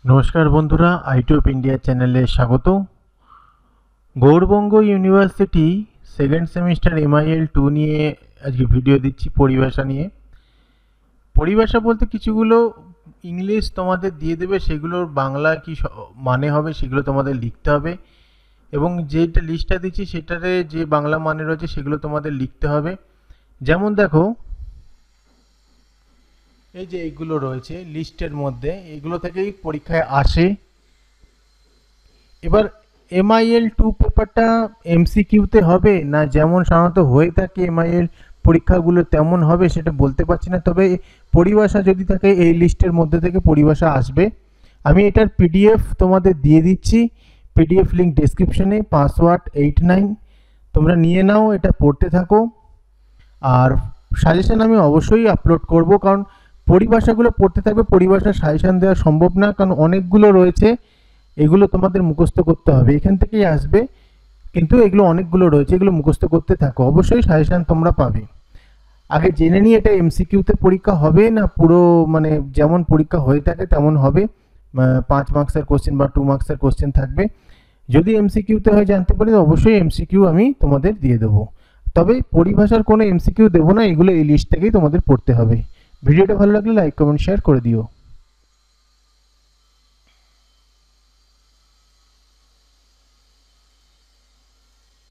নমস্কার বন্ধুরা, IT of India চ্যানেলে স্বাগত। Gour Banga university second semester MIL 2 নিয়ে আজকে ভিডিও দিচ্ছি, পরিভাষা নিয়ে। পরিভাষা বলতে কিছুগুলো ইংলিশ তোমাদের দিয়ে দেবে, সেগুলোর বাংলা কি মানে হবে সেগুলো তোমাদের লিখতে হবে, এবং যেটা লিস্টটা দিচ্ছি সেটারে যে বাংলা মানে রয়েছে সেগুলো তোমাদের লিখতে হবে। যেমন দেখো, এই যে এইগুলো রয়েছে লিস্টের মধ্যে, এগুলো থেকেই পরীক্ষায় আসে। এবার MIL 2 পেপারটা MCQতে হবে না যেমন সাধারণত হয়ে থাকে MIL পরীক্ষাগুলো তেমন হবে সেটা বলতে পারছি না, তবে পরিভাষা যদি থাকে এই লিস্টের মধ্যে থেকে পরিভাষা আসবে। আমি এটার PDF তোমাদের দিয়ে দিচ্ছি, PDF লিঙ্ক ডেসক্রিপশনে, পাসওয়ার্ড 89। তোমরা নিয়ে নাও, এটা পড়তে থাকো। আর সাজেশন আমি অবশ্যই আপলোড করব, কারণ পরিভাষাগুলো পড়তে থাকবে, পরিভাষার সাজেশন দেওয়া সম্ভব না, কারণ অনেকগুলো রয়েছে, এগুলো তোমাদের মুখস্থ করতে হবে, এখান থেকেই আসবে, কিন্তু এগুলো অনেকগুলো রয়েছে, এগুলো মুখস্থ করতে থাকো, অবশ্যই সাজেশন তোমরা পাবে। আগে জেনে নিই এটা MCQতে পরীক্ষা হবে না পুরো মানে যেমন পরীক্ষা হয়ে থাকে তেমন হবে, 5 মার্কসের কোশ্চেন বা 2 মার্কসের কোশ্চেন থাকবে। যদি MCQতে হয় জানতে পারি তো অবশ্যই MCQ আমি তোমাদের দিয়ে দেবো, তবে পরিভাষার কোনো MCQ দেবো না, এগুলো এই লিস্ট থেকেই তোমাদের পড়তে হবে। ভিডিওটা ভালো লাগলে লাইক কমেন্ট শেয়ার করে দিও।